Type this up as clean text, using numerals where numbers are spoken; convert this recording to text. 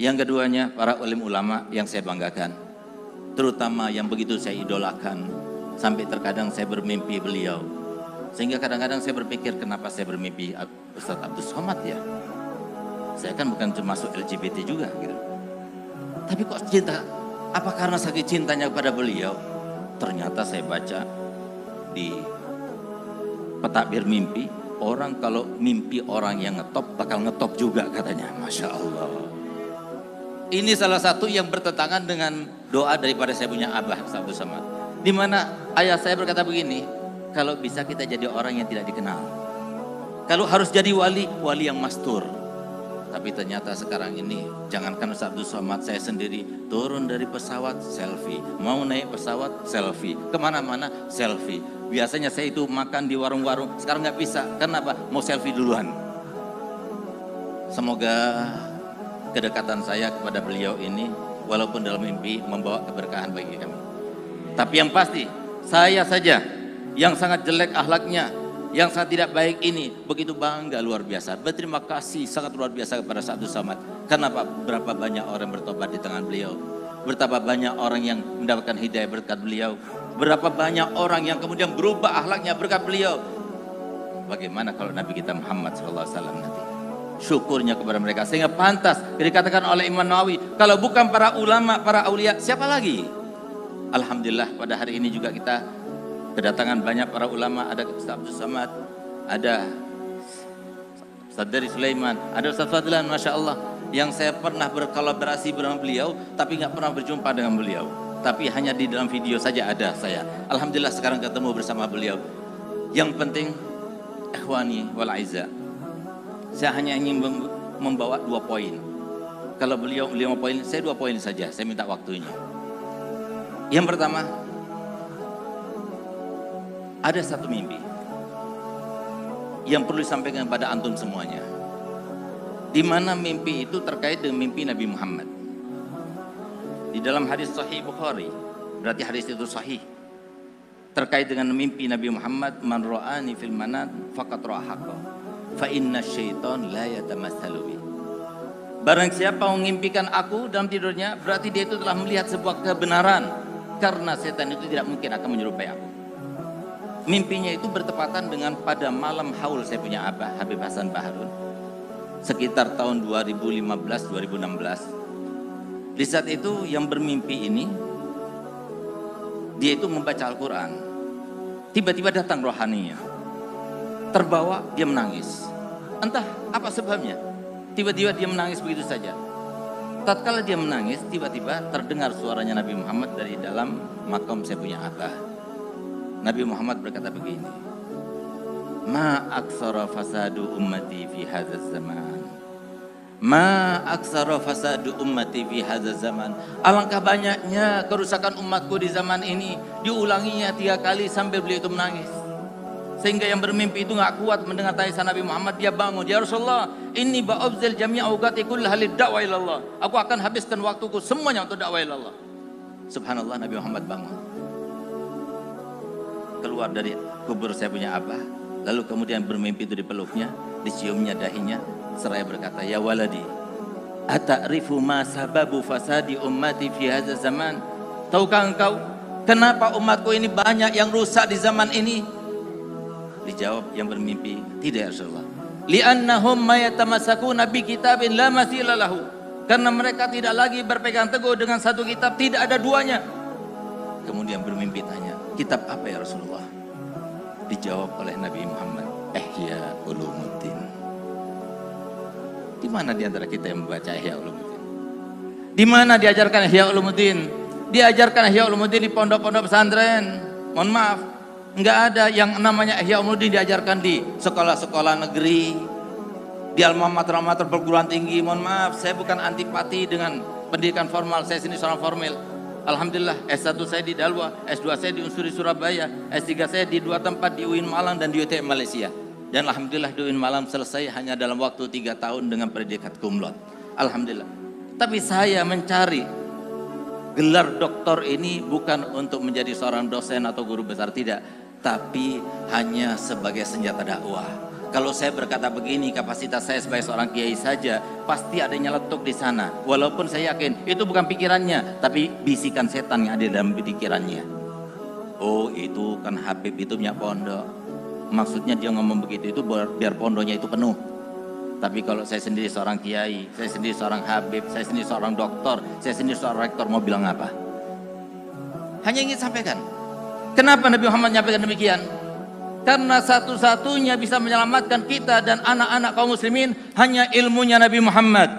Yang keduanya, para ulim ulama yang saya banggakan, terutama yang begitu saya idolakan, sampai terkadang saya bermimpi beliau. Sehingga kadang-kadang saya berpikir, kenapa saya bermimpi Ustaz Abdus Somad ya? Saya kan bukan termasuk LGBT juga gitu. Tapi kok cinta? Apa karena saking cintanya kepada beliau? Ternyata saya baca di Pentadbir Mimpi, orang kalau mimpi orang yang ngetop bakal ngetop juga katanya. Masya Allah. Ini salah satu yang bertentangan dengan doa daripada saya punya abah Ustaz Abdus Somad. Di mana ayah saya berkata begini, kalau bisa kita jadi orang yang tidak dikenal. Kalau harus jadi wali, wali yang mastur. Tapi ternyata sekarang ini, jangankan Ustaz Abdus Somad, saya sendiri turun dari pesawat selfie, mau naik pesawat selfie, kemana-mana selfie. Biasanya saya itu makan di warung-warung, sekarang nggak bisa. Kenapa? Mau selfie duluan. Semoga kedekatan saya kepada beliau ini, walaupun dalam mimpi, membawa keberkahan bagi kami. Tapi yang pasti, saya saja yang sangat jelek akhlaknya, yang sangat tidak baik ini, begitu bangga luar biasa. Berterima kasih sangat luar biasa kepada Ustaz Abdus Somad. Kenapa? Berapa banyak orang bertobat di tangan beliau. Berapa banyak orang yang mendapatkan hidayah berkat beliau. Berapa banyak orang yang kemudian berubah akhlaknya berkat beliau. Bagaimana kalau Nabi kita Muhammad SAW nanti? Syukurnya kepada mereka, sehingga pantas dikatakan oleh Imam Nawawi, kalau bukan para ulama, para aulia, siapa lagi? Alhamdulillah pada hari ini juga kita kedatangan banyak para ulama. Ada Ustaz Abdus Somad, ada Ustaz Dari Sulaiman, ada Ustaz Fadlan, Masya Allah, yang saya pernah berkolaborasi bersama beliau, tapi nggak pernah berjumpa dengan beliau, tapi hanya di dalam video saja ada saya. Alhamdulillah sekarang ketemu bersama beliau. Yang penting, ikhwani wal aizza, saya hanya ingin membawa 2 poin. Kalau beliau 5 poin, saya 2 poin saja, saya minta waktunya. Yang pertama, ada satu mimpi yang perlu disampaikan kepada antum semuanya. Di mana mimpi itu terkait dengan mimpi Nabi Muhammad. Di dalam hadis Sahih Bukhari, berarti hadis itu sahih. Terkait dengan mimpi Nabi Muhammad, man ra'ani fil manat faqad ra'a haqqan. Fa inna syaitan la yatamassalu bi. Barang siapa mengimpikan aku dalam tidurnya, berarti dia itu telah melihat sebuah kebenaran, karena setan itu tidak mungkin akan menyerupai aku. Mimpinya itu bertepatan dengan pada malam haul saya punya abah Habib Hasan Baharun, sekitar tahun 2015-2016. Di saat itu yang bermimpi ini, dia itu membaca Al-Quran. Tiba-tiba datang rohaninya, terbawa, dia menangis. Entah apa sebabnya, tiba-tiba dia menangis begitu saja. Tatkala dia menangis, tiba-tiba terdengar suaranya Nabi Muhammad dari dalam makam saya punya abah. Nabi Muhammad berkata begini, ma aksara fasadu ummati fi hadzal zaman. Ma aksara fasadu ummati fi hadzal zaman. Alangkah banyaknya kerusakan umatku di zaman ini. Diulanginya 3 kali sampai beliau itu menangis. Sehingga yang bermimpi itu nggak kuat mendengar tangisan Nabi Muhammad, dia bangun, ya Rasulullah, inni ba'abzil jami'a awqati kullaha lid-da'wa ilallah. Aku akan habiskan waktuku semuanya untuk dakwah ilallah. Subhanallah, Nabi Muhammad bangun, keluar dari kubur saya punya abah, lalu kemudian bermimpi itu dipeluknya, diciumnya dahinya, seraya berkata, ya waladi, ata'rifu ma sababu fasadi ummati fi hadzal zaman? Tahukah engkau kenapa umatku ini banyak yang rusak di zaman ini? Dijawab yang bermimpi, tidak ya Rasulullah. Li'annahum mayatamasakuna bi kitabin la mathila lahu. Karena mereka tidak lagi berpegang teguh dengan satu kitab, tidak ada duanya. Kemudian bermimpi tanya, kitab apa ya Rasulullah? Dijawab oleh Nabi Muhammad, Ihya Ulumuddin. Di mana di antara kita yang membaca Ihya Ulumuddin? Di mana diajarkan Ihya Ulumuddin? Diajarkan Ihya Ulumuddin di pondok-pondok pesantren. Mohon maaf, enggak ada yang namanya Ihya Ulumuddin diajarkan di sekolah-sekolah negeri, di alma mater perguruan tinggi. Mohon maaf, saya bukan antipati dengan pendidikan formal, saya sini seorang formal. Alhamdulillah, S1 saya di Dalwa, S2 saya di Unsuri Surabaya, S3 saya di 2 tempat, di UIN Malang dan di UTM Malaysia. Dan alhamdulillah di UIN Malang selesai hanya dalam waktu 3 tahun dengan predikat cum laude. Alhamdulillah. Tapi saya mencari gelar doktor ini bukan untuk menjadi seorang dosen atau guru besar, tidak, tapi hanya sebagai senjata dakwah. Kalau saya berkata begini, kapasitas saya sebagai seorang kiai saja, pasti ada yang nyeletuk di sana. Walaupun saya yakin itu bukan pikirannya, tapi bisikan setan yang ada dalam pikirannya. Oh, itu kan Habib itu punya pondok. Maksudnya dia ngomong begitu itu biar pondoknya itu penuh. Tapi kalau saya sendiri seorang kiai, saya sendiri seorang Habib, saya sendiri seorang doktor, saya sendiri seorang rektor, mau bilang apa? Hanya ingin sampaikan. Kenapa Nabi Muhammad menyampaikan demikian? Karena satu-satunya bisa menyelamatkan kita dan anak-anak kaum muslimin hanya ilmunya Nabi Muhammad.